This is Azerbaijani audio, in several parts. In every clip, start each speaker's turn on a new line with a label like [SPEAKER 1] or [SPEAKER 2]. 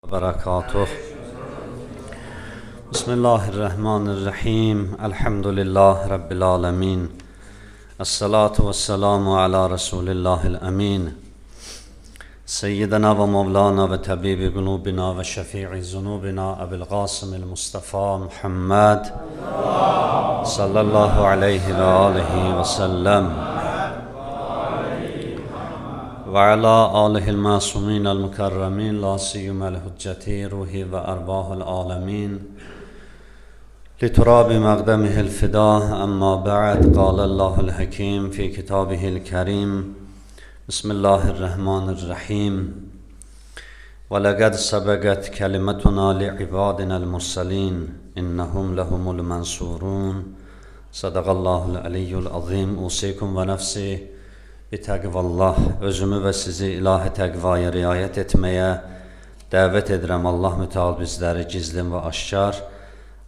[SPEAKER 1] وبركاته. بسم الله الرحمن الرحيم. الحمد لله رب العالمين. الصلاة والسلام على رسول الله الأمين سيدنا ومولانا وطبيب قلوبنا وشفيع ذنوبنا أبي القاسم المصطفى محمد صلى الله عليه وآله وسلم وعلى آله المعصومين المكرمين لا سيما الحجة روحي وأرواح العالمين لتراب مقدمه الفداء. أما بعد، قال الله الحكيم في كتابه الكريم بسم الله الرحمن الرحيم ولقد سبقت كلمتنا لعبادنا المرسلين إنهم لهم المنصورون. صدق الله العلي العظيم. أوصيكم ونفسي bitəqvallah, özümü və sizi ilahi təqvaya riayət etməyə dəvət edirəm. Allah mütəal bizləri gizlin və aşkar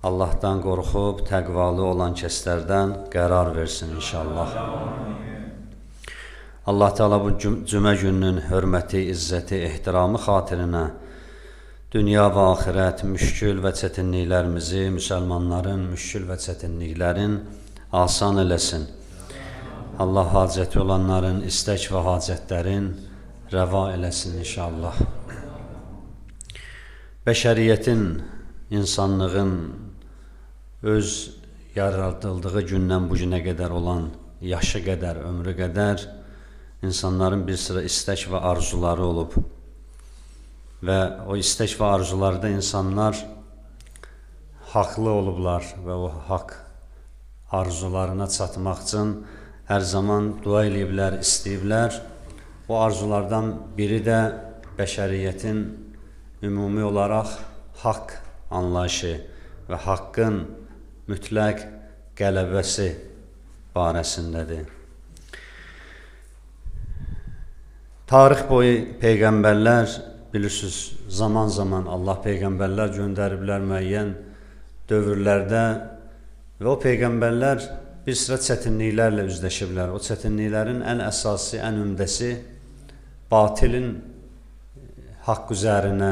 [SPEAKER 1] Allahdan qorxub təqvalı olan kəslərdən qərar versin inşallah. Allah Teala bu cümə gününün hörməti, izzəti, ehtiramı xatirinə dünya və axirət müşkül və çətinliklərimizi, müsəlmanların müşkül və çətinliklərin asan eləsin. Allah hacəti olanların istək və hacətlərin rəva eləsin inşallah. Bəşəriyyətin, insanlığın öz yaradıldığı gündən bu günə qədər olan yaşı qədər, ömrü qədər insanların bir sıra istək və arzuları olub. Və o istək və arzularda insanlar haqlı olublar və o haqq arzularına çatmaq üçün hər zaman dua eləyiblər, istəyiblər. O arzulardan biri də bəşəriyyətin ümumi olaraq haqq anlayışı və haqqın mütləq qələbəsi barəsindədir. Tarix boyu peyğəmbərlər, bilirsiniz, zaman Allah peyğəmbərlər göndəriblər müəyyən dövrlərdə və o peyğəmbərlər bir sıra çətinliklərlə üzləşiblər. O çətinliklərin ən əsası, ən ümdəsi batilin haqq üzərinə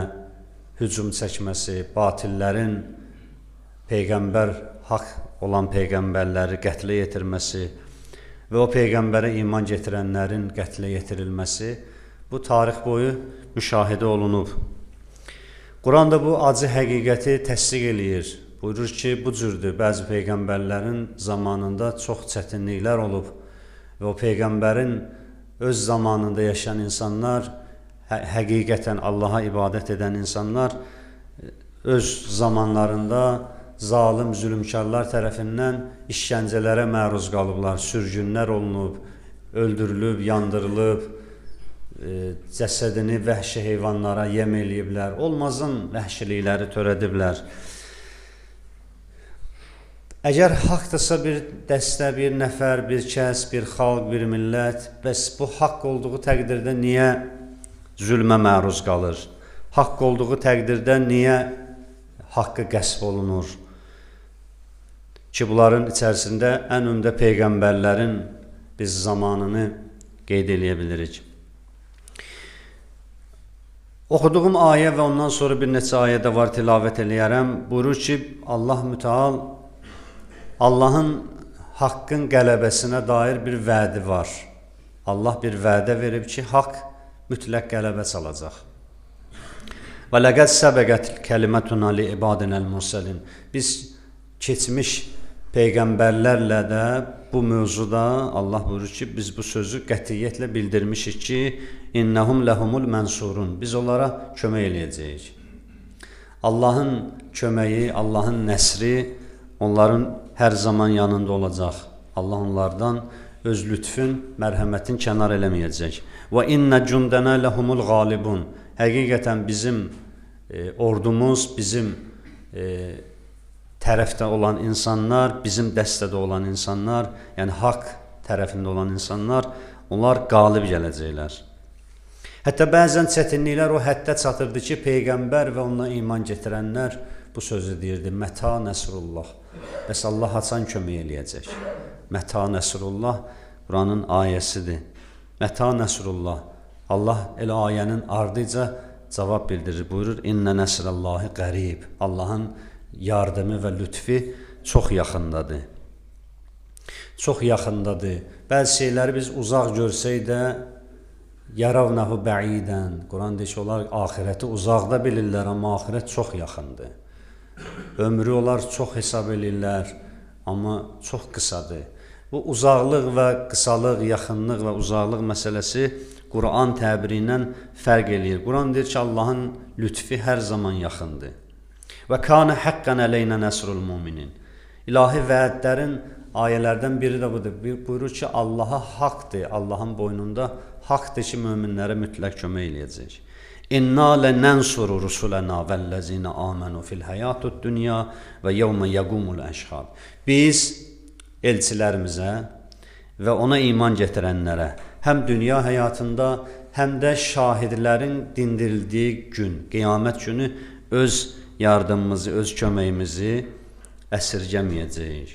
[SPEAKER 1] hücum çəkməsi, batillərin haqq olan peyğəmbərləri qətlə yetirməsi və o peyğəmbərə iman gətirənlərin qətlə yetirilməsi bu tarix boyu müşahidə olunub. Quran da bu acı həqiqəti təsdiq eləyir. Buyurur ki, bu cürdür, bəzi peyğəmbərlərin zamanında çox çətinliklər olub və o peyğəmbərin öz zamanında yaşayan insanlar, həqiqətən Allaha ibadət edən insanlar öz zamanlarında zalim, zülmkarlar tərəfindən işgəncələrə məruz qalıblar, sürgünlər olunub, öldürülüb, yandırılıb, cəsədini vəhşi heyvanlara yem eləyiblər, olmazın vəhşilikləri törədiblər. Əgər haqdırsa bir dəstə, bir nəfər, bir kəs, bir xalq, bir millət, bəs bu haqq olduğu təqdirdə niyə zülmə məruz qalır? Haqq olduğu təqdirdə niyə haqqı qəsb olunur? Ki, bunların içərisində ən ümdə peyğəmbərlərin biz zamanını qeyd eləyə bilirik. Oxuduğum ayə və ondan sonra bir neçə ayə də var, tilavət eləyərəm. Buyurur ki, Allah mütəal Allahın haqqın qələbəsinə dair bir vədi var. Allah bir vədə verib ki, haqq mütləq qələbə çalacaq. Və ləqəd səbəqət kəlimatuna li ibadinəl mursəlin. Biz keçmiş peyğəmbərlərlə də bu mövzuda Allah buyurur ki, biz bu sözü qətiyyətlə bildirmişik ki, innəhum ləhumul mənsurun. Biz onlara kömək eləyəcəyik. Allahın köməyi, Allahın nəsri onların hər zaman yanında olacaq. Allah onlardan öz lütfün, mərhəmətin kənar eləməyəcək. Və innə cündənə ləhumul qalibun. Həqiqətən bizim ordumuz, bizim tərəfdə olan insanlar, bizim dəstədə olan insanlar, yəni haqq tərəfində olan insanlar, onlar qalib gələcəklər. Hətta bəzən çətinliklər o həddə çatırdı ki, peyğəmbər və ona iman gətirənlər bu sözü deyirdi, mətə nəsrullah. Bəs Allah haçan kömək eləyəcək? Mətə nəsrullah Quranın ayəsidir. Mətə nəsrullah. Allah elə ayənin ardıca cavab bildirir. Buyurur: "İnnə nəsrallahi qərib." Allahın yardımı və lütfi çox yaxındadır. Çox yaxındadır. Bəzi şeyləri biz uzaq görsək də yaravnahu bəidən. Quran deyir ki, onlar axirəti uzaqda bilirlər, amma axirət çox yaxındır. Ömrü onlar çox hesab edirlər, amma çox qısadır. Bu uzaqlıq və qısalıq, yaxınlıq və uzaqlıq məsələsi Quran təbiri ilə fərq eləyir. Quran deyir ki, Allahın lütfi hər zaman yaxındır. Və kana haqqan aleynə nəsrul müminin. İlahi vədlərin ayələrdən biri də budur. Buyurur ki, Allaha haqdır, Allahın boynunda haqdır ki, möminlərə mütləq kömək eləyəcək. İnna lənənsuru rusulana vəllezina amanu fil hayatud dunya və yevme yaqumul əşhad. Biz elçilərimizə və ona iman gətirənlərə həm dünya həyatında, həm də şahidlərin dindirildiyi gün, qiyamət günü öz yardımımızı, öz köməyimizi əsirgəməyəcəyik.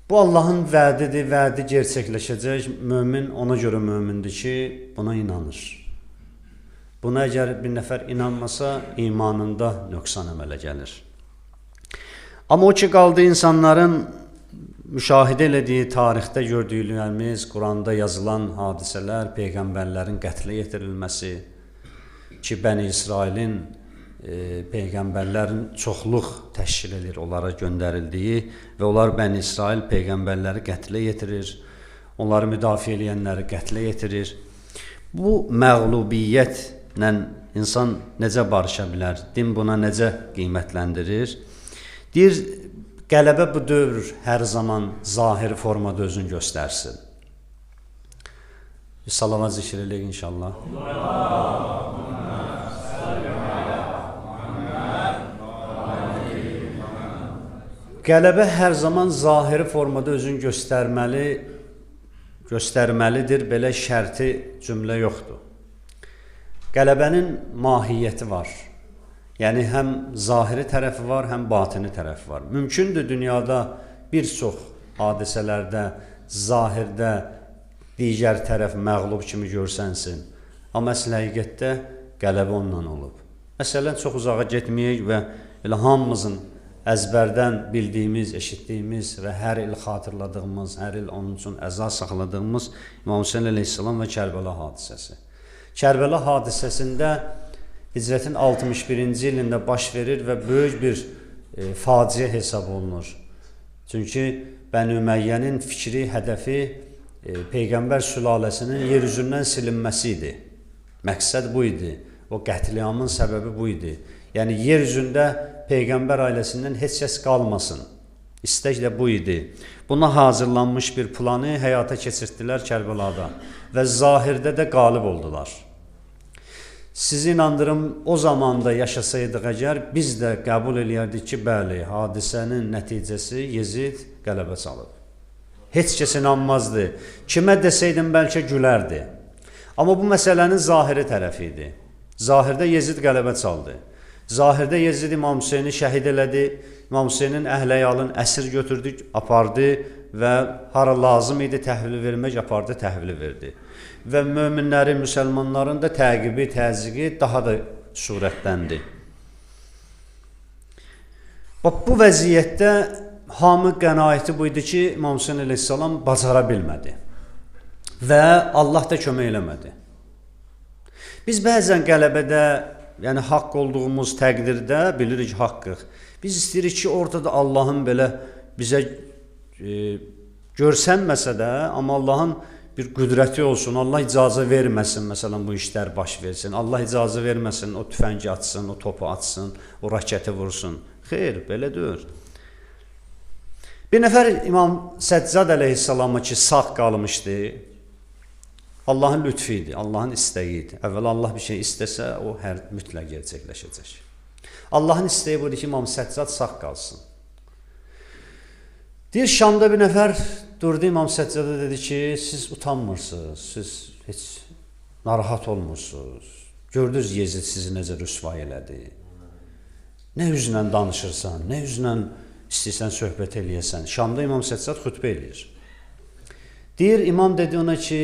[SPEAKER 1] Bu Allahın vədidir, vədi gerçəkləşəcək. Mömin ona görə mömindir ki, buna inanır. Buna əgər bir nəfər inanmasa, imanında nöqsan əmələ gəlir. Amma o ki, qaldı insanların müşahidə elədiyi, tarixdə gördüklərimiz, Quranda yazılan hadisələr, peyğəmbərlərin qətlə yetirilməsi ki, Bəni İsrailin peyğəmbərlərin çoxluq təşkil edir, onlara göndərildiyi və onlar Bəni İsrail peyğəmbərləri qətlə yetirir, onları müdafiə edənləri qətlə yetirir. Bu məğlubiyyətlə insan necə barışa bilər? Din buna necə qiymətləndirir? Deyir, qələbə bu dövr hər zaman zahiri formada özünü göstərsin. Bir salavat zikr eləyək inşallah. Qələbə hər zaman zahiri formada özünü göstərməlidir, belə şərti cümlə yoxdur. Qələbənin mahiyyəti var. Yəni, həm zahiri tərəfi var, həm batini tərəfi var. Mümkündür dünyada bir çox hadisələrdə, zahirdə digər tərəf məğlub kimi görsənsin. Amma əsl həqiqətdə qələbə ondan olub. Məsələn, çox uzağa getməyək və elə hamımızın əzbərdən bildiyimiz, eşitdiyimiz və hər il xatırladığımız, hər il onun üçün əza saxladığımız İmam Hüseyin əleyhissalam və Kərbəla hadisəsi. Kərbəla hadisəsində Hicrətin 61-ci ilində baş verir və böyük bir faciə hesab olunur. Çünki Bəni Üməyyənin fikri, hədəfi Peyğəmbər sülaləsinin yer üzündən silinməsi idi. Məqsəd bu idi. O qətliamın səbəbi bu idi. Yəni, yer üzündə Peyğəmbər ailəsindən heç kəs qalmasın. İstək də bu idi. Buna hazırlanmış bir planı həyata keçirdilər Kərbəlada və zahirdə də qalib oldular. Sizi inandırım, o zamanda yaşasaydıq əgər, biz də qəbul eləyərdik ki, bəli, hadisənin nəticəsi Yezid qələbə çalıb. Heç kəs inanmazdı. Kimə desəydim bəlkə gülərdi. Amma bu məsələnin zahiri tərəfi idi. Zahirdə Yezid qələbə çaldı. Zahirdə Yezid İmam Hüseyni şəhid elədi. İmam Hüseynin əhl-əyalın əsir götürdük, apardı və hara lazım idi təhvili vermək, apardı, təhvili verdi. Və möminlərin, müsəlmanların da təqibi, təzyiqi daha da surətləndi. Bax, bu vəziyyətdə hamı qənaəti bu idi ki, İmam Hüseyin əleyhissalam bacara bilmədi və Allah da kömək eləmədi. Biz bəzən qələbədə, yəni haqq olduğumuz təqdirdə bilirik haqqıq. Biz istəyirik ki, ortada Allahın belə bizə görsənməsə də, amma Allahın bir qüdrəti olsun, Allah icazə verməsin, məsələn, bu işlər baş versin. Allah icazə verməsin, o tüfəngi atsın, o topu atsın, o raketi vursun. Xeyr, belə deyil. Bir nəfər İmam Səccad əleyhissalamı ki, sağ qalmışdı, Allahın lütfi idi, Allahın istəyi idi. Əvvəl Allah bir şey istəsə, o hər mütləq gerçəkləşəcək. Allahın istəyi budur ki, İmam Səccad sağ qalsın. Deyir, Şamda bir nəfər durdu İmam Səccada dedi ki, siz utanmırsınız, siz heç narahat olmursunuz. Gördünüz Yezid sizi necə rüsvay elədi. Nə üzlə danışırsan, nə üzlə istəyirsən söhbət eləyəsən. Şamda İmam Səccad xütbə eləyir. Deyir, İmam dedi ona ki,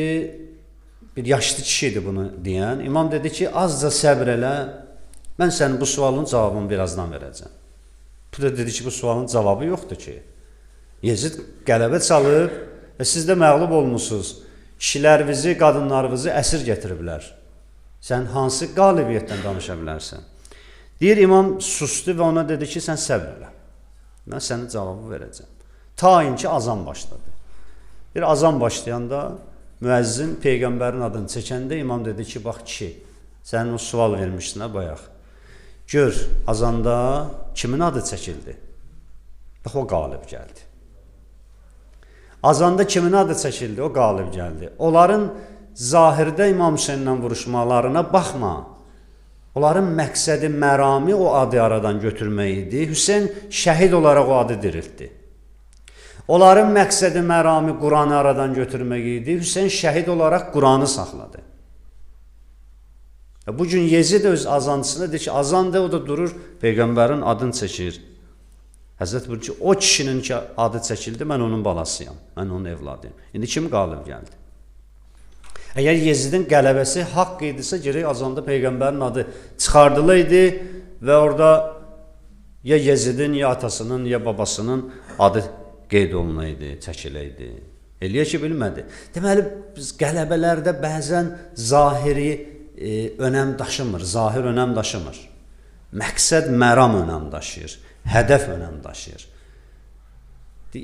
[SPEAKER 1] bir yaşlı kişiydi bunu deyən. İmam dedi ki, azca səbr elə, mən sənin bu sualın cavabını birazdan verəcəm. Bu da dedi ki, bu sualın cavabı yoxdur ki. Yezid qələbə çalıb və siz də məğlub olmusunuz. Kişilərinizi, qadınlarınızı əsir gətiriblər. Sən hansı qalibiyyətdən danışa bilərsən? Deyir, imam sustu və ona dedi ki, sən səbr elə. Mən sənə cavabı verəcəm. Tayin ki, azan başladı. Bir azan başlayanda müəzzin Peyğəmbərin adını çəkəndə imam dedi ki, bax kişi, sənin o sual vermişsin bayaq. Gör, azanda kimin adı çəkildi? Bax, o qalib gəldi. Azanda kimin adı çəkildi? O qalib gəldi. Onların zahirdə İmam Hüseynlə vuruşmalarına baxma. Onların məqsədi, mərami o adı aradan götürmək idi. Hüseyn şəhid olaraq o adı diriltdi. Onların məqsədi, mərami Quranı aradan götürmək idi. Hüseyn şəhid olaraq Quranı saxladı. Bugün Yezid öz azancısına deyir ki, azan da o da durur, Peyğəmbərin adını çəkir. Həzrət buyurur ki, o kişinin ki adı çəkildi, mən onun balasıyam, mən onun evladıyım. İndi kim qalib gəldi? Əgər Yezidin qələbəsi haqq idisə, gerək azanda Peyğəmbərin adı çıxardılaydı və orada ya Yezidin, ya atasının, ya babasının adı qeyd olunaydı, çəkiləydi. Eləyə ki, bilmədi. Deməli, biz qələbələrdə bəzən zahiri önəm daşımır, zahir önəm daşımır. Məqsəd, məram önəm daşıyır, hədəf önəm daşıyır.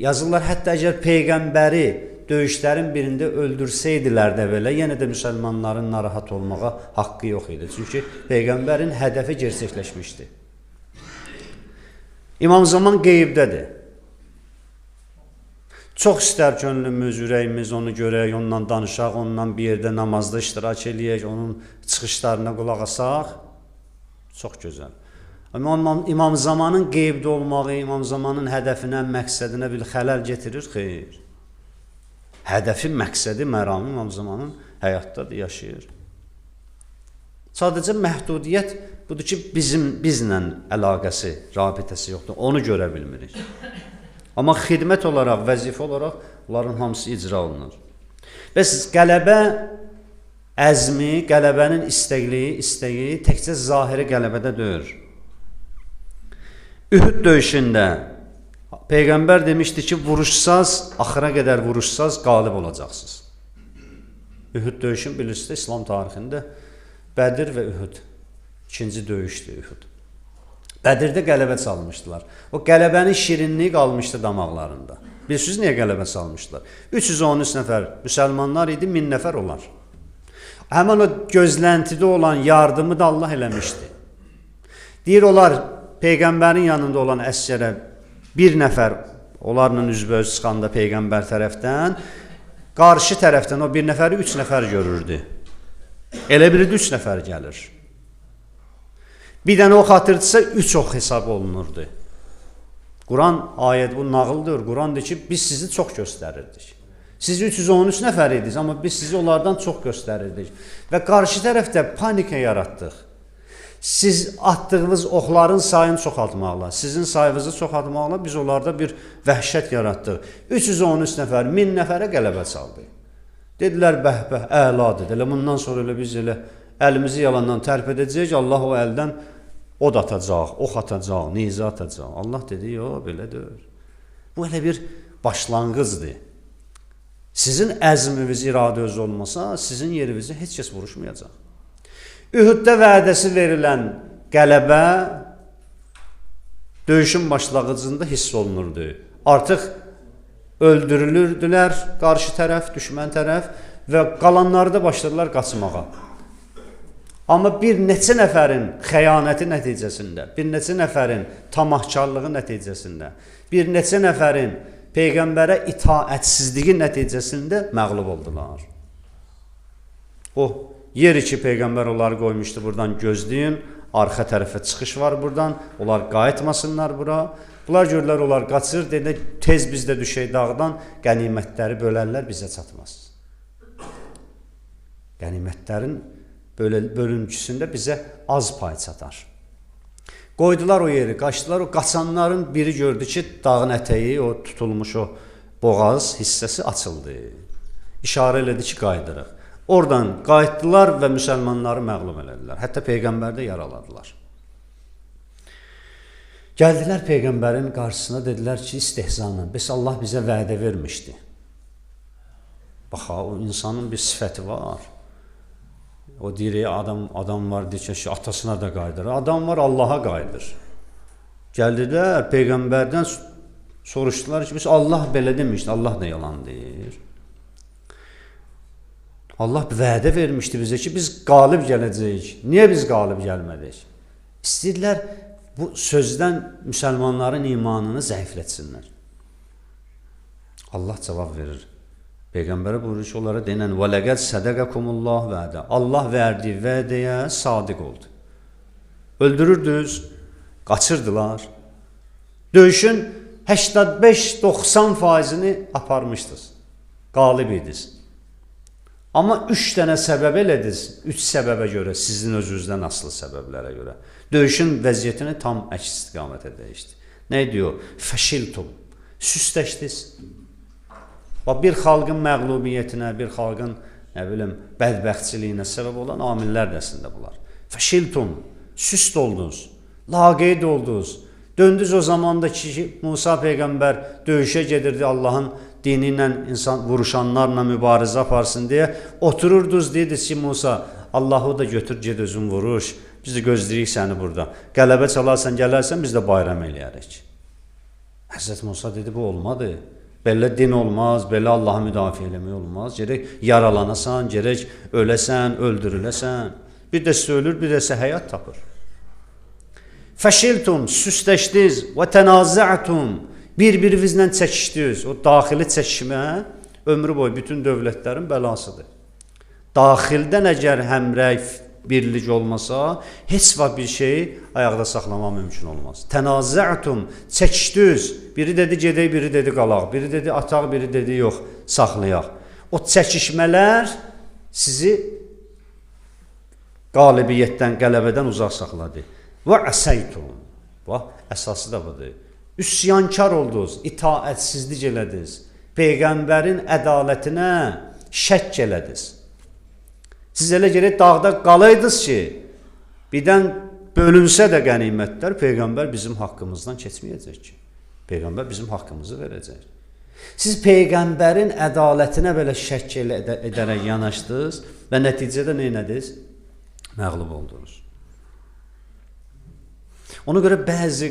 [SPEAKER 1] Yazırlar, hətta əgər Peyğəmbəri döyüşlərin birində öldürsəydilər də belə, yenə də müsəlmanların narahat olmağa haqqı yox idi. Çünki Peyğəmbərin hədəfi gerçəkləşmişdi. İmam Zaman qeybdədir. Çox istər könlümüz, ürəyimiz onu görək, onunla danışaq, onunla bir yerdə namazda iştirak eləyək, onun çıxışlarına qulaq asaq. Çox gözəl. Amma İmam Zamanın qeybdə olmağı, İmam Zamanın hədəfinə, məqsədinə bir xələl getirir, xeyr. Hədəfi, məqsədi, məramı İmam Zamanın həyatdadır, yaşayır. Sadəcə məhdudiyyət budur ki, bizlə əlaqəsi, rabitəsi yoxdur, onu görə bilmirik. Amma xidmət olaraq, vəzifə olaraq onların hamısı icra olunur. Bəs qələbə əzmi, qələbənin istəyi təkcə zahiri qələbədə deyil. Ühud döyüşündə Peyğəmbər demişdi ki, vuruşsaz, axıra qədər vuruşsaz qalib olacaqsınız. Ühud döyüşün bilirsiniz, İslam tarixində Bədir və Ühud ikinci döyüşdür Ühud. Bədirdə qələbə çalmışdılar. O qələbənin şirinliyi qalmışdı damaqlarında. Bilirsiniz niyə qələbə çalmışdılar? 313 nəfər müsəlmanlar idi, 1000 nəfər olar. Həmin o gözləntidə olan yardımı da Allah eləmişdi. Deyir, onlar Peyğəmbərin yanında olan əsgərə bir nəfər, onlarla üzbəüz çıxanda Peyğəmbər tərəfdən, qarşı tərəfdən o bir nəfəri 3 nəfər görürdü. Elə biri 3 nəfər gəlir. Bir dənə ox atırdısa 3 ox hesab olunurdu. Quran ayət bu nağıldır. Quran deyir ki, biz sizi çox göstərirdik. Siz 313 nəfər idiniz, amma biz sizi onlardan çox göstərirdik. Və qarşı tərəfdə panika yaratdıq. Siz atdığınız oxların sayını çoxaltmaqla, sizin sayınızı çoxaltmaqla biz onlarda bir vəhşət yaratdıq. 313 nəfər, 1000 nəfərə qələbə çaldı. Dedilər, bəh-bəh, əladır. Elə bundan sonra elə biz elə əlimizi yalandan tərp edəcəyik, Allah o əldən od atacaq, ox atacaq, nizə atacaq. Allah dedi, yox, belə deyil. Bu elə bir başlanğıcdır. Sizin əzminiz, iradəniz olmasa, sizin yerinizi heç kəs vuruşmayacaq. Ühuddə vədəsi verilən qələbə döyüşün başlanğıcında hiss olunurdu. Artıq öldürülürdülər qarşı tərəf, düşmən tərəf və qalanları da başladılar qaçmağa. Amma bir neçə nəfərin xəyanəti nəticəsində, bir neçə nəfərin tamahkarlığı nəticəsində, bir neçə nəfərin Peyğəmbərə itaətsizliyi nəticəsində məğlub oldular. O yeri ki, Peyğəmbər onları qoymuşdu, buradan gözləyin, arxa tərəfə çıxış var buradan, onlar qayıtmasınlar bura. Bunlar görürlər, onlar qaçır, deyirlər, tez biz də düşək dağdan, qənimətləri bölərlər, bizə çatmaz. Qənimətlərin bölüncüsündə bizə az pay çatar. Qoydular o yeri, qaçdılar, o qaçanların biri gördü ki, dağın ətəyi, o tutulmuş o boğaz hissəsi açıldı. İşarə elədi ki, qaydırıq. Oradan qayıtdılar və müsəlmanları məğlub elədilər. Hətta Peyğəmbər də yaraladılar. Gəldilər Peyğəmbərin qarşısına, dedilər ki, istehzanla, bəs Allah bizə vədə vermişdi. Bax, o insanın bir sifəti var. O deyir, adam var, deyir ki, atasına da qayıdır. Adam var, Allaha qayıdır. Gəldilər, Peyğəmbərdən soruşdular ki, biz Allah belə demişdi, Allah da yalan deyir. Allah vədə vermişdi bizə ki, biz qalib gələcəyik. Niyə biz qalib gəlmədik? İstəyirlər bu sözdən müsəlmanların imanını zəiflətsinlər. Allah cavab verir. Peyğəmbərə buyurur ki, onlara denən وَلَقَدْ سَدَقَكُمُ اللّٰهُ vədə. Allah verdiyi vədəyə sadiq oldu. Öldürürdünüz, qaçırdılar. Döyüşün 85-90%'ni aparmışdınız. Qalib idiniz. Amma 3 dənə səbəb elədiniz, 3 səbəbə görə, sizin özünüzdən asılı səbəblərə görə. Döyüşün vəziyyətini tam əks istiqamətə dəyişdi. Nə diyor? Fəşiltum. Süstləşdiniz. Bir xalqın məğlubiyyətinə, bir xalqın bədbəxtçiliyinə səbəb olan amillər də əslində bunlar. Fəşiltum. Süst oldunuz. Laqeyd oldunuz. Döndünüz o zamanda ki, Musa Peyğəmbər döyüşə gedirdi Allahın dini ilə insan vuruşanlarla mübarizə aparsın deyə. Otururdunuz, deyirdiniz ki, Musa, Allahı da götür, ged özün vuruş. Biz də gözləyirik səni burada. Qələbə çalarsan, gələrsən, biz də bayram eləyərik. Həzrət Musa dedi, bu olmadı. Belə din olmaz, belə Allahı müdafiə eləmək olmaz. Gerək yaralanasan, gerək öləsən, öldürüləsən. Bir dəsə ölür, bir dəsə həyat tapır. Fəşiltum, süstləşdiniz və tənazə'tum. Bir-birinizlə çəkişdiniz. O daxili çəkişmə ömrü boyu bütün dövlətlərin bəlasıdır. Daxildən əgər həmrəy birlik olmasa, heç vaxt bir şeyi ayaqda saxlamaq mümkün olmaz. Tənazə'tum, çəkişdiniz. Biri dedi gedək, biri dedi qalaq. Biri dedi ataq, biri dedi yox, saxlayaq. O çəkişmələr sizi qalibiyyətdən, qələbədən uzaq saxladı. Və əsəytum. Əsası da budur. Üsyankar oldunuz, itaətsizlik elədiniz. Peyğəmbərin ədalətinə şəkk elədiniz. Siz elə gerək dağda qalaydınız ki, birdən bölünsə də qənimətlər, Peyğəmbər bizim haqqımızdan keçməyəcək ki. Peyğəmbər bizim haqqımızı verəcək. Siz Peyğəmbərin ədalətinə belə şəkk edərək yanaşdınız və nəticədə nə ediniz? Məğlub oldunuz. Ona görə bəzi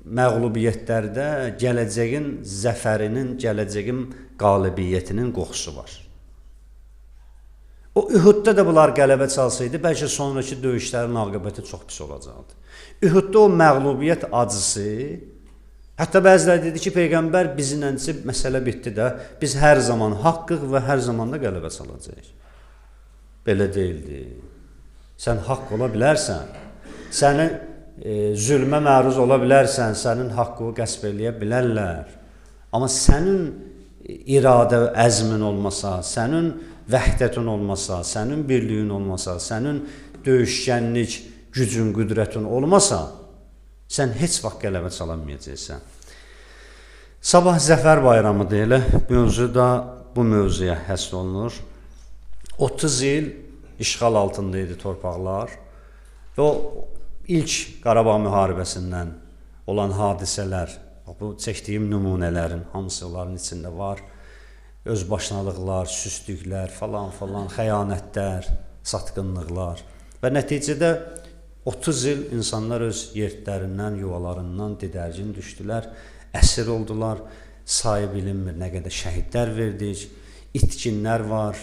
[SPEAKER 1] məğlubiyyətlərdə gələcəyin zəfərinin, gələcəyin qalibiyyətinin qoxusu var. O Ühudda da bunlar qələbə çalsaydı, bəlkə sonraki döyüşlərin aqibəti çox pis olacaqdı. Ühudda o məğlubiyyət acısı, hətta bəziləri dedi ki, Peyğəmbər bizimlə məsələ bitdi də, biz hər zaman haqqıq və hər zaman da qələbə çalacağıq. Belə deyildi. Sən haqq ola bilərsən, səni zülmə məruz ola bilərsən, sənin haqqı qəsb eləyə bilərlər. Amma sənin iradə əzmin olmasa, sənin vəhdətin olmasa, sənin birliyin olmasa, sənin döyüşkənlik, gücün, qüdrətin olmasa, sən heç vaxt qələbə çalamayacaqsan. Sabah Zəfər bayramıdır elə, mövzu da bu mövzuya həsr olunur. 30 il işğal altında idi torpaqlar və o İlk Qarabağ müharibəsindən olan hadisələr, bu çəkdiyim nümunələrin hamısıların içində var. Özbaşınalıqlar, süstlüklər, falan, xəyanətlər, satqınlıqlar və nəticədə 30 il insanlar öz yerlərindən, yuvalarından didərgin düşdülər, əsir oldular, sayı bilinmir, nə qədər şəhidlər verdik, itkinlər var,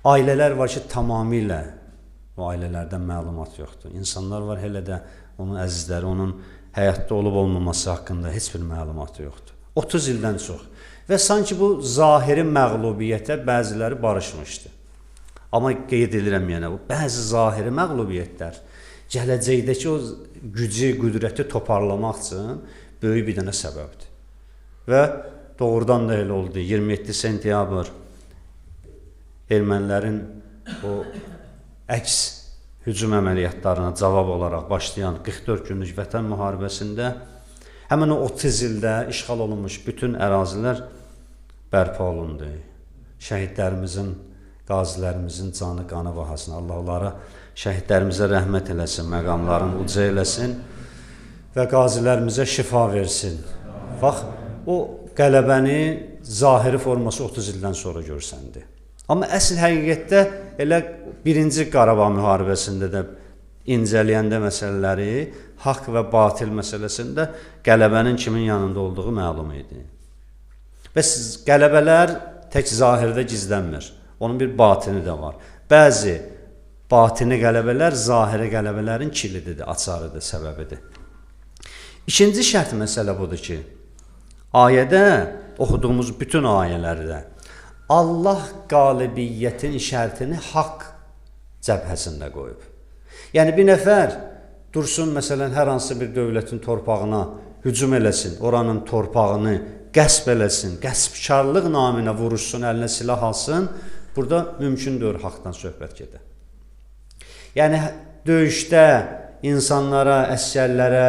[SPEAKER 1] ailələr var ki, tamamilə o ailələrdən məlumat yoxdur. İnsanlar var, hələ də onun əzizləri, onun həyatda olub olmaması haqqında heç bir məlumatı yoxdur. 30 ildən çox. Və sanki bu zahiri məğlubiyyətə bəziləri barışmışdı. Amma qeyd edirəm yenə, bu bəzi zahiri məğlubiyyətlər gələcəkdəki o gücü, qüdrəti toparlamaq üçün böyük bir dənə səbəbdir. Və doğrudan da elə oldu. 27 sentyabr ermənilərin o əks hücum əməliyyatlarına cavab olaraq başlayan 44 günlük vətən müharibəsində həmin o 30 ildə işğal olunmuş bütün ərazilər bərpa olundu. Şəhidlərimizin qazilərimizin canı, qanı bahasına. Allah onlara, şəhidlərimizə rəhmət eləsin, məqamlarını uca eləsin və qazilərimizə şifa versin. Bax, o qələbəni zahiri forması 30 ildən sonra görsəndi. Amma əsl həqiqətdə elə 1-ci Qarabağ müharibəsində də incələyəndə məsələləri, haqq və batil məsələsində qələbənin kimin yanında olduğu məlum idi. Və qələbələr tək zahirdə gizlənmir. Onun bir batini də var. Bəzi batini qələbələr zahiri qələbələrin kilididir, açarıdır, səbəbidir. İkinci şərt məsələ budur ki, ayədə, oxuduğumuz bütün ayələrdə Allah qalibiyyətin şərtini haqq cəbhəsində qoyub. Yəni bir nəfər dursun, məsələn, hər hansı bir dövlətin torpağına hücum eləsin, oranın torpağını qəsb eləsin, qəsbkarlıq naminə vuruşsun, əlinə silah alsın, burada mümkündür haqdan söhbət gedir. Yəni döyüşdə insanlara, əsgərlərə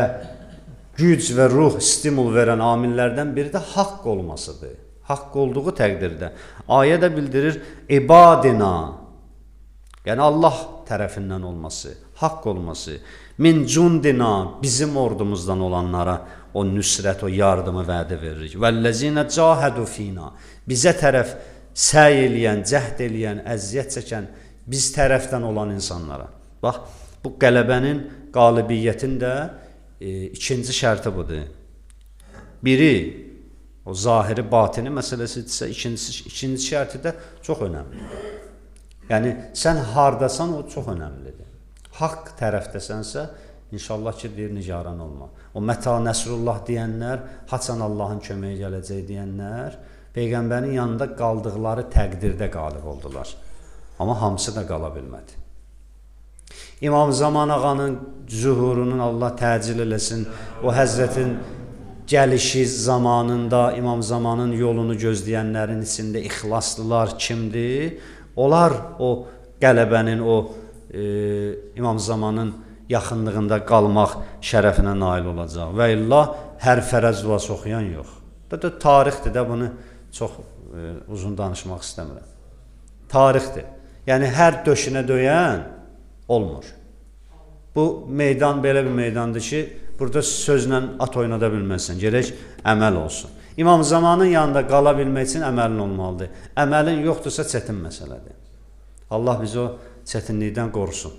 [SPEAKER 1] güc və ruh, stimul verən amillərdən biri də haqq olmasıdır. Haqq olduğu təqdirdə. Ayə də bildirir, ibadina, yəni Allah tərəfindən olması, haqq olması, min cundina, bizim ordumuzdan olanlara o nüsrət, o yardımı vədə veririk. Vəlləzinə cahədu fina, bizə tərəf səy eləyən, cəhd eləyən, əziyyət çəkən, biz tərəfdən olan insanlara. Bax, bu qələbənin, qalibiyyətin də ikinci şərti budur. Biri, o zahiri, batini məsələsidirsə, ikinci şərti də çox önəmlidir. Yəni, sən hardasan, o çox önəmlidir. Haqq tərəfdəsənsə, inşallah ki, deyir, nigaran olma. O məta nəsrullah deyənlər, haçan Allahın köməyi gələcək deyənlər, Peyğəmbərin yanında qaldıqları təqdirdə qalib oldular. Amma hamısı da qala bilmədi. İmam Zaman ağanın zühurunun Allah təcil eləsin, o Həzrətin gəlişi zamanında İmam Zamanın yolunu gözləyənlərin içində ixlaslılar kimdir? Onlar o qələbənin, o İmam Zamanın yaxınlığında qalmaq şərəfinə nail olacaq. Və illah hər fərəz duası oxuyan yox. Da tarixdir də, bunu çox uzun danışmaq istəmirəm. Tarixdir. Yəni hər döşünə döyən olmur. Bu meydan belə bir meydandır ki, burada sözlə at oynada bilməzsən, gerək əməl olsun. İmam Zamanın yanında qala bilmək üçün əməlin olmalıdır. Əməlin yoxdursa çətin məsələdir. Allah bizi o çətinlikdən qorusun.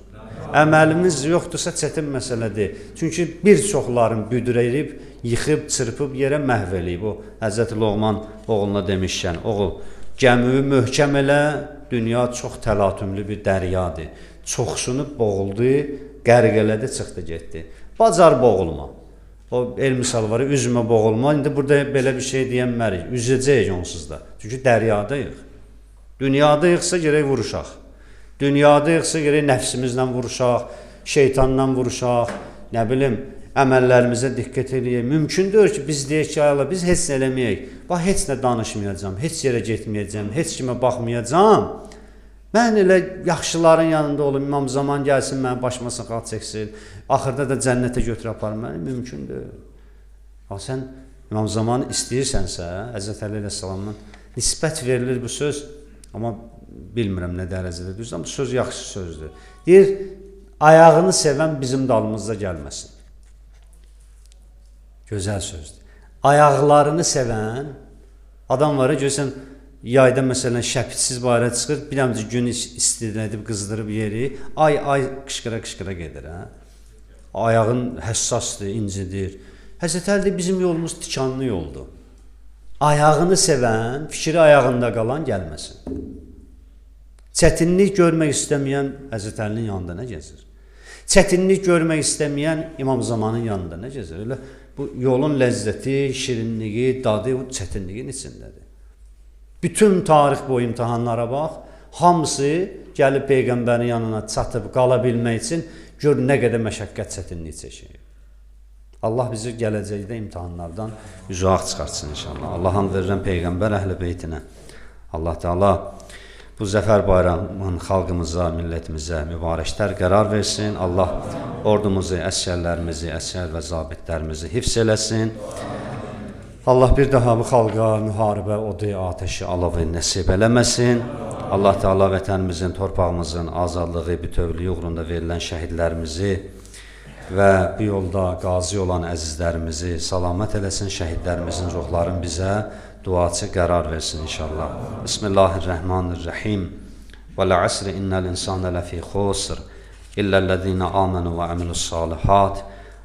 [SPEAKER 1] Əməlimiz yoxdursa çətin məsələdir. Çünki bir çoxların büdrəyib, yıxıb, çırpıb, yerə məhv eləyib. O, Həzrəti Loğman oğluna demişkən, oğul, gəmini möhkəm elə, dünya çox təlatümlü bir dəryadır. Çoxsunu boğuldu, qərq elədi, çıxdı, getdi. Bacar boğulma. O el misal var, üzmə boğulma. İndi burada belə bir şey deyənmərik. Üzəcəyik onsuz da. Çünki dəryadayıq. Dünyadayıqsa gerək vuruşaq. Dünyadayıqsa gerək nəfsimizlə vuruşaq, şeytanla vuruşaq, nə bilim, əməllərimizə diqqət eləyək. Mümkündür ki, biz deyək ki, ayala, biz heç nə eləməyək. Bax, heç nə danışmayacam, heç yerə getməyəcəm, heç kimə baxmayacam. Mən elə yaxşıların yanında olum, İmam Zaman gəlsin, mənim başıma saxal çəksin, axırda da cənnətə götür apar məni, mümkündür. Bax, sən İmam Zamanı istəyirsənsə, Həzrət Əli əleyhissalamdan nisbət verilir bu söz, amma bilmirəm nə dərəcədə düzdür, amma bu söz yaxşı sözdür. Deyir, ayağını sevən bizim dalımızda gəlməsin. Gözəl sözdür. Ayaqlarını sevən adam var, görürsən, yayda məsələn şəpitsiz barə çıxır, biləmcə gün istidən edib, qızdırıb yeri, ay qışqıra gedir. Ayağın həssasdır, incidir. Həzrət Əli bizim yolumuz tikanlı yoldur. Ayağını sevən, fikri ayağında qalan gəlməsin. Çətinlik görmək istəməyən Həzrət Əlinin yanında nə gəzir? Çətinlik görmək istəməyən İmam Zamanın yanında nə gəzir? Elə bu yolun ləzzəti, şirinliyi, dadı o çətinliyin içindədir. Bütün tarix boyu imtahanlara bax, hamısı gəlib Peyğəmbərin yanına çatıb qala bilmək üçün gör nə qədər məşəqqət çətinlik çəkir. Allah bizi gələcəkdə imtahanlardan uzaq çıxartsın inşallah. Allah'ın verirən Peyğəmbər əhl-i beytinə. Allah Teala bu zəfər bayramının xalqımıza, millətimizə mübarəklər qərar versin. Allah ordumuzu, əsgərlərimizi, əsgər və zabitlərimizi hifz eləsin. Allah bir daha bu xalqa müharibə odu, ateşi, alavı nəsib eləməsin. Allah Teala vətənimizin, torpağımızın azadlığı, bütövlüyü uğrunda verilən şəhidlərimizi və bu yolda qazi olan əzizlərimizi salamət eləsin, şəhidlərimizin ruhlarını bizə duaçı qərar versin inşallah. Bismillahirrahmanirrahim. وَالْعَصْرِ إِنَّ الْإِنسَانَ لَفِي خُسْرٍ إِلَّا الَّذِينَ آمَنُوا وَعَمِلُوا الصَّالِحَاتِ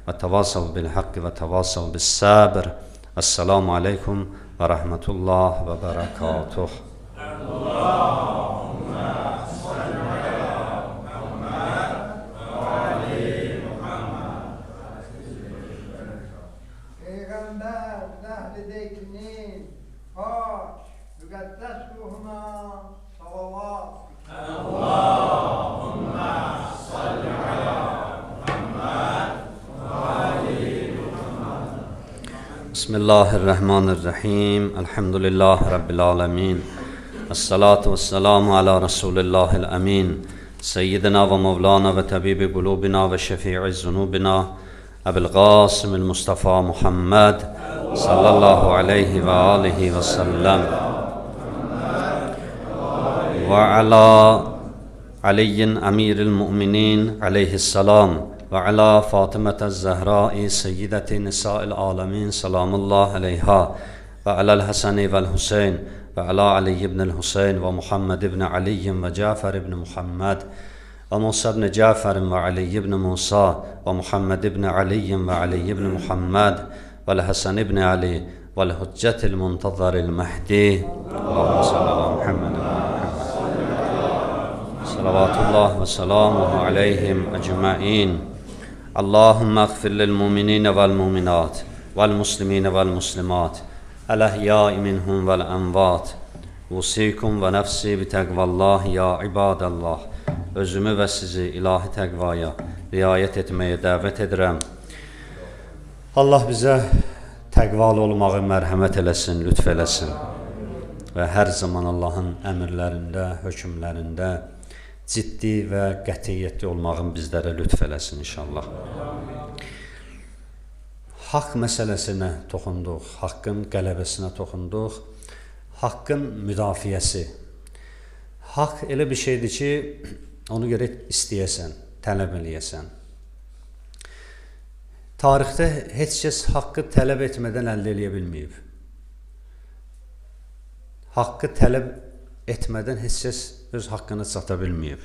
[SPEAKER 1] وَتَوَاصَوْا بِالْحَقِّ وَتَوَاصَوْا بِالصَّبْرِ. Esselamu aleyküm ve rahmetullah ve berekatuh.
[SPEAKER 2] Peygamber zahri dekinin haç müqəddəs ruhuna salavat. Allahümme salli ala Muhammed ve ali Muhammed.
[SPEAKER 1] Bismillahirrahmanirrahim. Elhamdülillahi Rabbil alemin. Esselatu vesselamu ala Resulillahil amin. Seyyidina ve Mevlana ve tabibi kulubina ve şefi'i zunubina Ebu'l Qasim'il Mustafa Muhammed sallallahu aleyhi ve alihi ve sellem ve ala Aliyin emiril müminin aleyhisselam ve ala Fatımetez Zehra'ı seyyideti nisa'il alemin selamullah aleyha ve alel Hasani vel Hüseyin ve ala Ali ibn Hüseyin ve Muhammed ibn Ali ve Cafer ibn Muhammed ve Musa ibn Cafer ve Ali ibn Musa ve Muhammed ibn Ali ve Ali ibn Muhammed ve Hasan ibn Ali ve Hüccetil Muntazaril Mehdi. Allahümme salli ala Muhammed ve Muhammed. Salavatullah ve selamuhu aleyhim ecma'in. Allahümme agfir lil mu'minine vel mu'minat vel muslimine vel muslimat el ehyâi minhum vel envat. Usikum ve nefsi bi tekvallah ya ibadallah. Özümü ve sizi ilahi təqvaya riayət etməyə dəvət edirəm. Allah bizə təqvalı olmağı mərhəmət eləsin, lütf eləsin və hər zaman Allahın əmrlərində, hökmlərində ciddi və qətiyyətli olmağın bizlərə lütf eləsin inşallah. Haqq məsələsinə toxunduq, haqqın qələbəsinə toxunduq, haqqın müdafiəsi. Haqq elə bir şeydir ki, onu görə istəyəsən, tələb eləyəsən. Tarixdə heç kəs haqqı tələb etmədən əldə eləyə bilməyib. Haqqı tələb etmədən heç kəs öz haqqını çata bilməyib.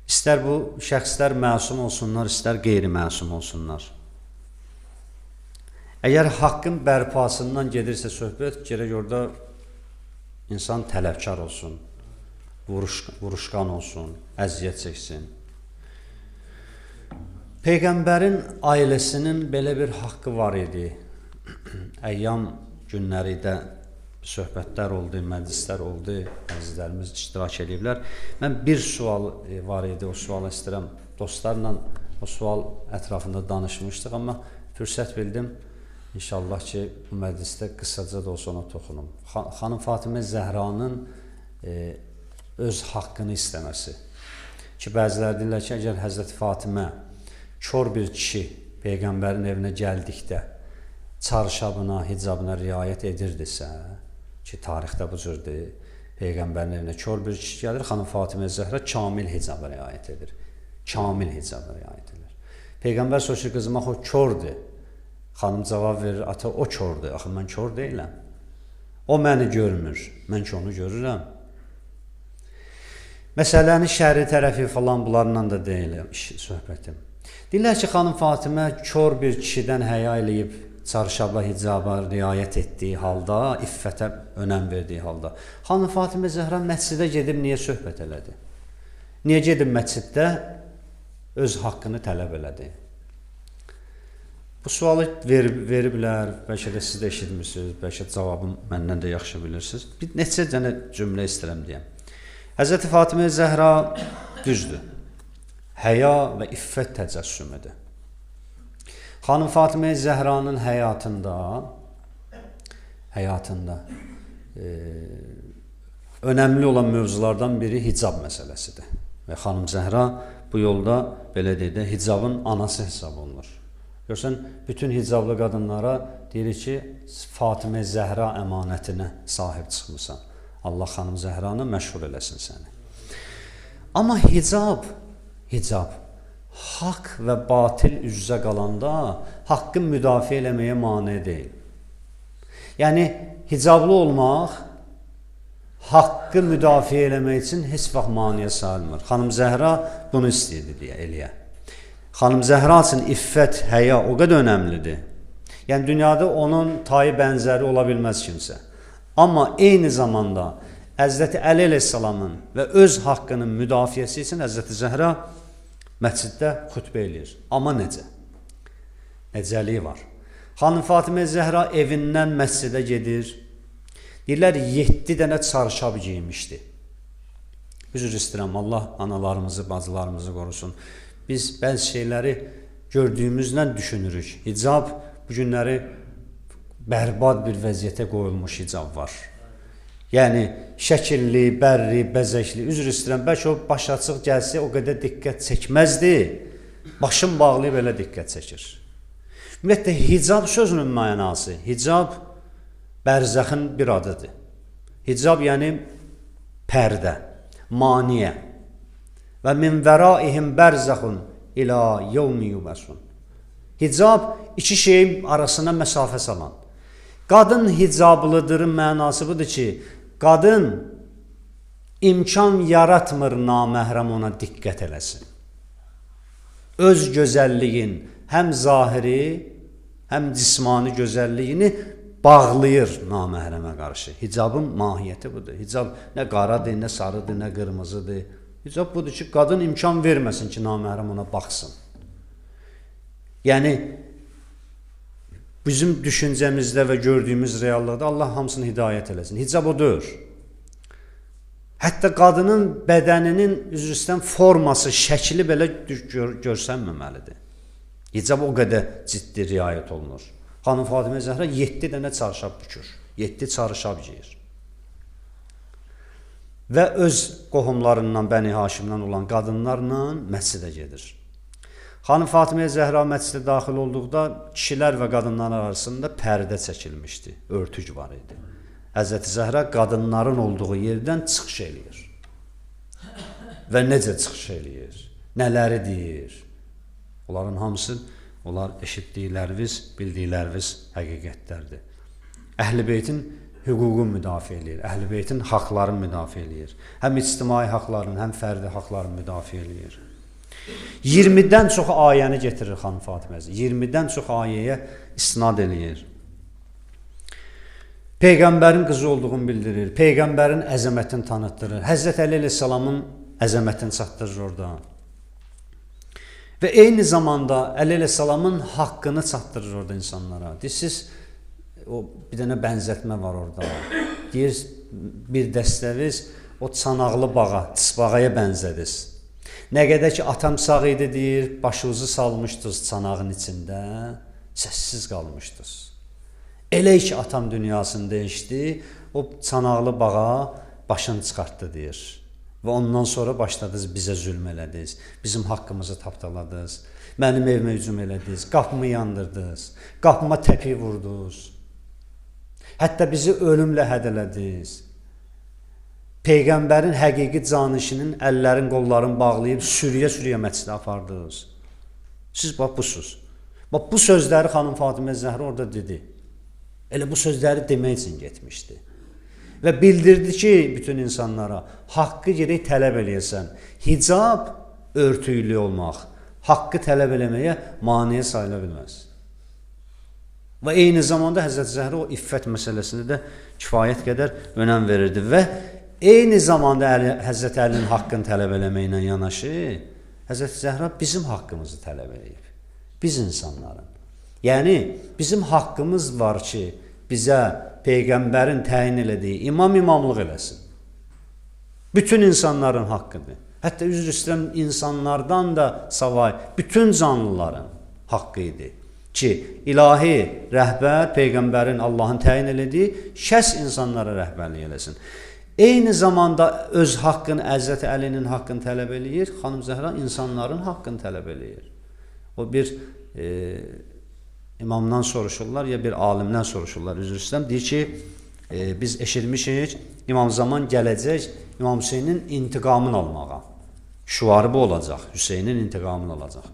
[SPEAKER 1] İstər bu şəxslər məsum olsunlar, istər qeyri-məsum olsunlar. Əgər haqqın bərpasından gedirsə söhbət, gərək orada insan tələbkar olsun, vuruşqan olsun, əziyyət çəksin. Peyğəmbərin ailəsinin belə bir haqqı var idi. Əyyam günlərində söhbətlər oldu, məclislər oldu, əzizlərimiz iştirak ediblər. Mən bir sual var idi, o sualı istəyirəm. Dostlarla o sual ətrafında danışmışdıq, amma fürsət bildim. İnşallah ki, bu məclisdə qısaca da olsa ona toxunum. Xanım Fatimə Zəhranın öz haqqını istəməsi. Ki, bəziləri deyirlər ki, əgər Həzrəti Fatimə kör bir kişi Peyğəmbərin evinə gəldikdə çarşabına, hicabına riayət edirdisə, ki, tarixdə bu cürdür, Peyğəmbərin evinə kör bir kişi gəlir, Xanım Fatimə Zəhra kamil hicaba riayət edir. Kamil hicaba riayət edir. Peyğəmbər soruşur, qızım, axı o kördür. Xanım cavab verir, ata o kördür, axı mən kör deyiləm. O məni görmür, mən ki onu görürəm. Məsələnin şəri tərəfi falan bunlarla da deyiləm söhbətim. Deyirlər ki, Xanım Fatimə kör bir kişidən həya eləyib, çarşabla, hicaba riayət etdiyi halda, iffətə önəm verdiyi halda. Xanım Fatimə Zəhra məscidə gedib niyə söhbət elədi? Niyə gedib məsciddə öz haqqını tələb elədi? Bu sualı veriblər, bəlkə də siz də eşitmirsiniz, bəlkə cavabını məndən də yaxşı bilirsiniz. Bir neçə dənə cümlə istəyirəm deyəm. Həzrəti Fatimə Zəhra düzdür, həya və iffət təcəssümüdür. Xanım Fatimə Zəhranın həyatında önəmli olan mövzulardan biri hicab məsələsidir. Və xanım Zəhra bu yolda, belə deyək də, hicabın anası hesab olunur. Görsən, bütün hicablı qadınlara deyirik ki, Fatimə Zəhra əmanətinə sahib çıxmısan. Allah xanım Zəhranı məşğul eləsin səni. Amma hicab haqq və batil üz-üzə qalanda haqqı müdafiə eləməyə mane deyil. Yəni hicablı olmaq haqqı müdafiə eləmək üçün heç vaxt maneə sayılmır. Xanım Zəhra bunu istəyirdi deyə eləyə. Xanım Zəhra üçün iffət, həya o qədər önəmlidir. Yəni dünyada onun tayı bənzəri ola bilməz kimsə. Amma eyni zamanda Həzrəti Əli əleyhissalamın və öz haqqının müdafiəsi üçün Həzrəti Zəhra məsciddə xutbə eləyir. Amma necə? Necəliyi var. Xanım Fatimə Zəhra evindən məscidə gedir. Deyirlər 7 dənə çarşab giymişdi. Üzr istəyirəm, Allah analarımızı, bacılarımızı qorusun. Biz bəzi şeyləri gördüyümüzlə düşünürük. Hicab bu günləri bərbad bir vəziyyətə qoyulmuş hicab var. Yəni şəkilli, bərri, bəzəkli, üzr istəyirəm, bəlkə o baş açıq gəlsə o qədər diqqət çəkməzdi. Başın bağlayıb elə diqqət çəkir. Ümumiyyətlə hicab sözünün mənası, hicab bərzəxin bir adıdır. Hicab yəni pərdə, maniyə. Və min vəraihim bərzəxun ilə yevmi yubəsun. Hicab iki şeyin arasına məsafə salan. Qadın hicablıdırın mənası budur ki, qadın imkan yaratmır naməhrəm ona diqqət eləsin. Öz gözəlliyin həm zahiri, həm cismani gözəlliyini bağlayır naməhrəmə qarşı. Hicabın mahiyyəti budur. Hicab nə qaradır, nə sarıdır, nə qırmızıdır. Hicab budur ki, qadın imkan verməsin ki, naməhrəm ona baxsın. Yəni, bizim düşüncəmizdə və gördüyümüz reallıqda Allah hamısını hidayət eləsin. Hicab o deyil. Hətta qadının bədəninin üzrüstən forması, şəkli belə görsənməməlidir. Hicab o qədər ciddi riayət olunur. Xanım Fatimə Zəhra 7 dənə çarşab bükür. 7 çarşab giyir. Və öz qohumlarından, Bəni Haşimdən olan qadınlarla məscidə gedir. Xanım Fatimə Zəhra məscidə daxil olduqda kişilər və qadınlar arasında pərdə çəkilmişdi, örtük var idi. Həzrəti Zəhra qadınların olduğu yerdən çıxış eləyir. Və necə çıxış eləyir? Nələri deyir? Onların hamısı, onlar eşitdikləriniz, bildikləriniz həqiqətlərdir. Əhl-i Beytin hüququnu müdafiə eləyir, Əhl-i Beytin haqlarını müdafiə eləyir. Həm ictimai haqlarını, həm fərdi haqlarını müdafiə eləyir. 20-dən çox ayəni getirir xanım Fatimə. 20-dən çox ayəyə istinad eləyir. Peyğəmbərin qızı olduğunu bildirir. Peyğəmbərin əzəmətini tanıtdırır. Həzrət Əli əleyhissalamın əzəmətini çatdırır orada. Və eyni zamanda Əli əleyhissalamın haqqını çatdırır orada insanlara. Siz o bir dənə bənzətmə var orada. Deyir, bir dəstəviz o çanaqlı bağa, çısbağaya bənzədiniz. Nə qədər ki, atam sağ idi, deyir, başınızı salmışdınız çanağın içində, səssiz qalmışdınız. Elə ki, atam dünyasını dəyişdi, o çanaqlı bağa başını çıxartdı, deyir. Və ondan sonra başladınız, bizə zülm elədiniz, bizim haqqımızı tapdaladınız, mənim evimə hücum elədiniz, qapımı yandırdınız, qapıma təpi vurdunuz, hətta bizi ölümlə hədələdiniz. Peyğəmbərin həqiqi canişinin əllərin, qolların bağlayıb sürüyə-sürüyə məscidə apardınız. Siz bax busuz. Bax bu sözləri xanım Fatimə Zəhra orada dedi. Elə bu sözləri demək üçün getmişdi. Və bildirdi ki, bütün insanlara haqqı gerək tələb eləyəsən. Hicab örtüylü olmaq, haqqı tələb eləməyə maneə sayıla bilməz. Və eyni zamanda Həzrət Zəhra o iffət məsələsində də kifayət qədər önəm verirdi və eyni zamanda Həzrət Əlinin haqqını tələb eləməklə yanaşı, Həzrət Zəhra bizim haqqımızı tələb eləyib. Biz insanların. Yəni, bizim haqqımız var ki, bizə Peyğəmbərin təyin elədiyi imamlıq eləsin. Bütün insanların haqqıdır. Hətta üzr istəyirəm, insanlardan da savay, bütün canlıların haqqı idi. Ki, ilahi rəhbər, Peyğəmbərin, Allahın təyin elədiyi şəxs insanlara rəhbərlik eləsin. Eyni zamanda öz haqqını, Həzrət Əlinin haqqını tələb eləyir, xanım Zəhra insanların haqqını tələb eləyir. O bir imamdan soruşurlar, ya bir alimdən soruşurlar, üzr istəyirəm, deyir ki, biz eşitmişik, İmam Zaman gələcək İmam Hüseynin intiqamını almağa. Şuarı bu olacaq, Hüseynin intiqamını alacaq.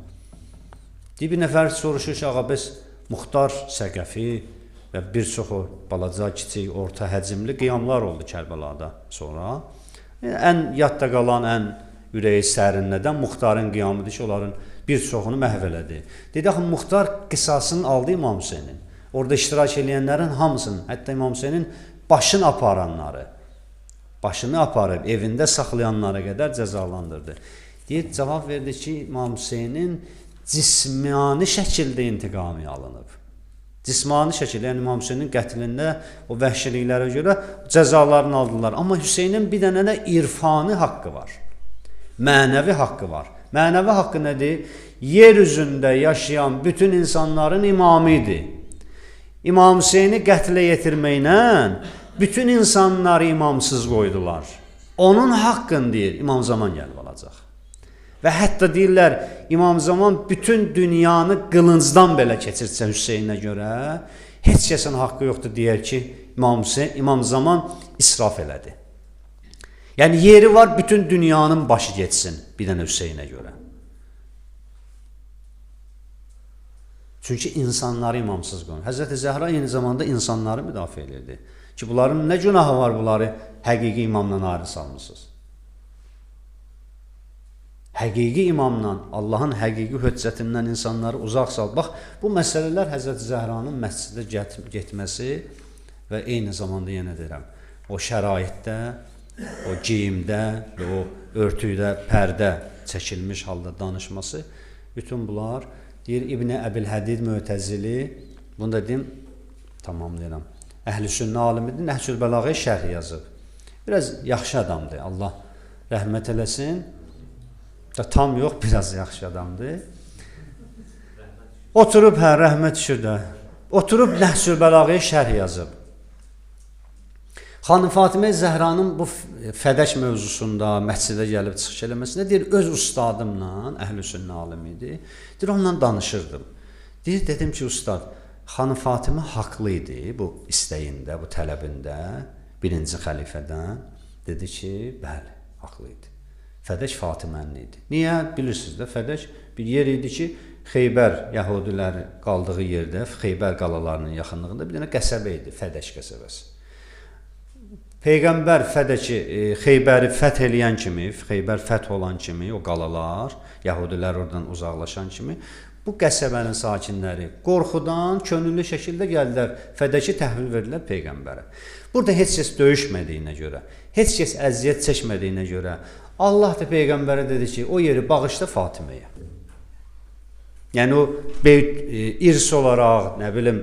[SPEAKER 1] Bir nəfər soruşur ki, ağa, bəs Muxtar Səqəfi və bir çoxu balaca, kiçik, orta həcmli qiyamlar oldu Kərbəlada sonra. Ən yadda qalan, ən ürəyi sərinlədən Muxtarın qiyamıdır ki, onların bir çoxunu məhv elədi. Dedi, axı, Muxtar qisasını aldı İmam Hüseynin. Orada iştirak edənlərin hamısının, hətta İmam Hüseynin başını aparanları, başını aparıb evində saxlayanlara qədər cəzalandırdı. Deyir, cavab verdi ki, İmam Hüseynin cismani şəkildə intiqamı alınıb. Cismani şəkildə, yəni İmam Hüseynin qətlində o vəhşiliklərə görə cəzalarını aldılar. Amma Hüseynin bir dənə də irfani haqqı var. Mənəvi haqqı var. Mənəvi haqqı nədir? Yer üzündə yaşayan bütün insanların imamı idi. İmam Hüseyni qətlə yetirməklə bütün insanları imamsız qoydular. Onun haqqını deyir, İmam Zaman gəlib alacaq. Və hətta deyirlər, İmam Zaman bütün dünyanı qılıncdan belə keçirsə Hüseynə görə, heç kəsin haqqı yoxdur deyər ki, İmam Zaman israf elədi. Yəni, yeri var, bütün dünyanın başı geçsin bir dənə Hüseynə görə. Çünki insanları imamsız qoyur. Həzrəti Zəhra eyni zamanda insanları müdafiə edirdi. Ki, bunların nə günahı var, bunları həqiqi imamdan ayrı salmışsınız. Həqiqi imamla, Allahın həqiqi höccətindən insanları uzaq sal. Bax, bu məsələlər Həzrəti Zəhranın məscidə getməsi və eyni zamanda yenə deyirəm, o şəraitdə, o geyimdə və o örtüydə, pərdə çəkilmiş halda danışması, bütün bunlar, deyir İbn-i Əbil-Hədid Mötəzili, bunu da deyim, tamamlayıram. Əhl-i Sünnə alimidir, Nəhcül Bəlağəyə şərh yazıb. Biraz yaxşı adamdır, Allah rəhmət eləsin. Tam yox, biraz yaxşı adamdır. Oturub, rəhmət düşür də, oturub Nəhcül Bəlağəyə şərh yazıb. Xanım Fatimə Zəhranın bu fədəş mövzusunda məscidə gəlib çıxış eləməsində deyir, öz ustadımla, Əhl-i Sünnə alimidir, deyir, onunla danışırdım. Deyir, dedim ki, ustad, Xanım Fatimə haqlı idi bu istəyində, bu tələbində, birinci xəlifədən. Dedi ki, bəli, haqlı idi. Fədəş Fatimənli idi. Niyə? Bilirsiniz də, Fədəş bir yer idi ki, Xeybər Yahudiləri qaldığı yerdə, Xeybər qalalarının yaxınlığında bir dənə qəsəbə idi, Fədəş qəsəbəsi. Peyğəmbər Xeybəri fəth eləyən kimi, Xeybər fəth olan kimi, o qalalar, Yahudilər oradan uzaqlaşan kimi, bu qəsəbənin sakinləri qorxudan, könüllü şəkildə gəldilər, Fədəki təhvil verdilər Peyğəmbərə. Burada heç kəs döyüşmədiyinə görə, heç kəs əziyyət çəkmədiyinə görə, Allah da Peyğəmbərə dedi ki, o yeri bağışla Fatiməyə. Yəni o irs olaraq, nə bilim,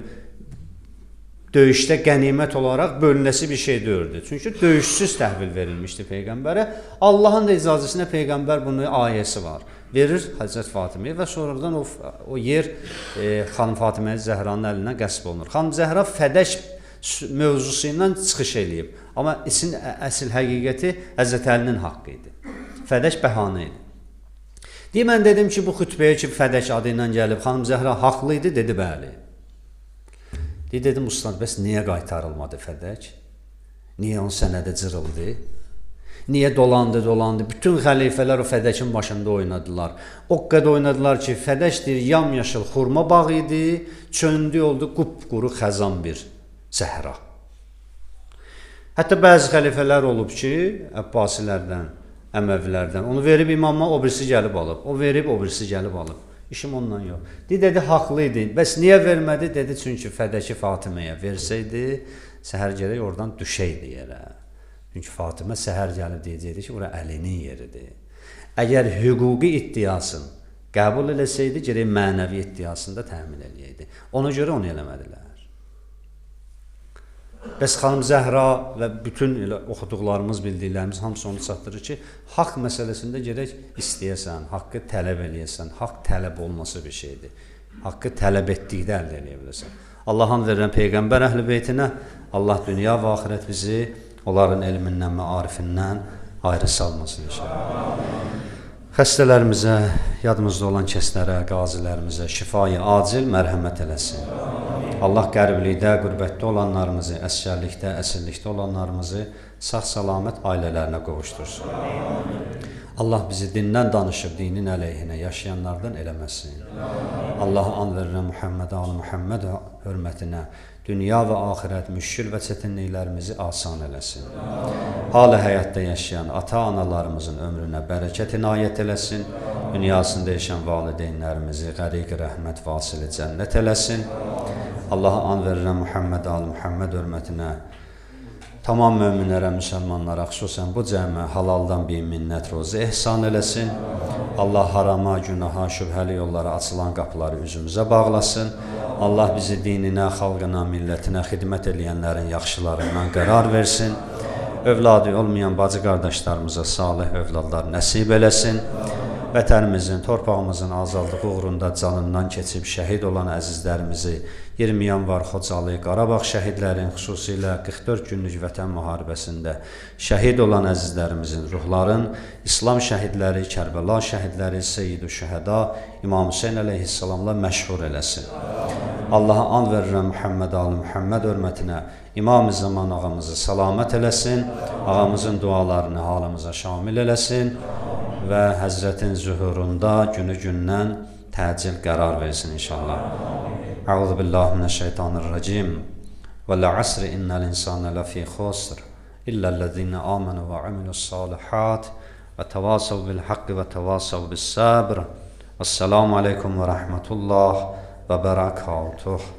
[SPEAKER 1] döyüşdə qənimət olaraq bölünəsi bir şey deyirdi. Çünki döyüşsüz təhvil verilmişdi Peyğəmbərə. Allahın da icazəsinə Peyğəmbər bunun ayəsi var. Verir Həzrət Fatiməyə və sonradan o yer Xanım Fatimə Zəhranın əlindən qəsb olunur. Xanım Zəhra Fədəş mövzusu ilə çıxış eləyib. Amma əsl həqiqəti Həzrət Əlinin haqqı idi. Fədəş bəhanə idi. Deyir, mən dedim ki, bu xütbəyə ki, Fədəş adı ilə gəlib, Xanım Zəhra haqlı idi, dedi, bəli. Dedim, ustad, bəs niyə qaytarılmadı Fədək? Niyə onun sənədə cırıldı? Niyə dolandı? Bütün xəlifələr o Fədəkin başında oynadılar. O qədər oynadılar ki, Fədəş deyir, yamyaşıl xurma bağı idi, çöndü oldu, qupquru xəzan bir səhra. Hətta bəzi xəlifələr olub ki, Əbbasilərdən, Əməvilərdən, onu verib imama, o birisi gəlib alıb. O verib, o birisi gəlib alıb. İşim ondan yox. Dedi, haqlı idi. Bəs niyə vermədi? Dedi, çünki Fədəki Fatiməyə versəydi, səhər gələk oradan düşəydi yerə. Çünki Fatimə səhər gəlib deyəcəkdi ki, ora Əlinin yeridir. Əgər hüquqi iddiasını qəbul eləsəydi, gələk mənəvi iddiasını da təmin eləyəydi. Ona görə onu eləmədilər. Bəs Xanım Zəhra və bütün oxuduqlarımız, bildiklərimiz hamısı onu çatdırır ki, haqq məsələsində gərək istəyəsən, haqqı tələb eləyəsən, haqq tələb olması bir şeydir. Haqqı tələb etdikdə əldə eləyə bilərsən. Allah'ın verilən Peyğəmbər əhl-i beytinə Allah dünya və axirət bizi onların elmindən və arifindən ayrı salmasın inşallah. Xəstələrimizə, yadımızda olan kəslərə, qazilərimizə şifayı acil mərhəmət eləsin. Allah qəriblikdə, qürbətdə olanlarımızı, əsgərlikdə, əsirlikdə olanlarımızı sağ-salamat ailələrinə qovuştursun. Allah bizi dindən danışıb, dinin əleyhinə yaşayanlardan eləməsin. Allah an verirəm Muhammed ali Muhammed hörmətinə dünya və axirət müşkül və çətinliklərimizi asan eləsin. Halı həyatda yaşayan ata-analarımızın ömrünə bərəkət inayət eləsin. Dünyasında yaşayan valideynlərimizi qəriq rəhmət vasili cənnət eləsin. Allaha an verirəm Muhammed ali Muhammed hörmətinə tamam möminlərə, müsəlmanlara, xüsusən bu cəmə halaldan bir minnət rozu ehsan eləsin. Allah harama, günaha, şübhəli yollara açılan qapıları üzümüzə bağlasın. Allah bizi dininə, xalqına, millətinə xidmət edənlərin yaxşılarından qərar versin. Övladı olmayan bacı qardaşlarımıza salih övladlar nəsib eləsin. Vətənimizin, torpağımızın azadlığı uğrunda canından keçib şəhid olan əzizlərimizi 20 yanvar Xocalı, Qarabağ şəhidlərin, xüsusilə 44 günlük vətən müharibəsində şəhid olan əzizlərimizin ruhların, İslam şəhidləri, Kərbəla şəhidləri, Seyyid-ü Şəhəda, İmam Hüseyn əleyhissalamla məşhur eləsin. Allaha and verirəm Muhammed ali Muhammed hörmətinə İmam-ı Zaman ağamızı salamət eləsin, ağamızın dualarını halımıza şamil eləsin və Həzrətin zühurunda günü-gündən təcil qərar versin inşallah. Əuzu billahi minəşşeytanirracim. Vəl əsri innəl insana ləfî xusr illellezîne âmenû və amilussâlihat və təvâsav bil haqqi və təvâsav bis sabr. Esselamu aleykum və rəhmətullah və bərəkatuh.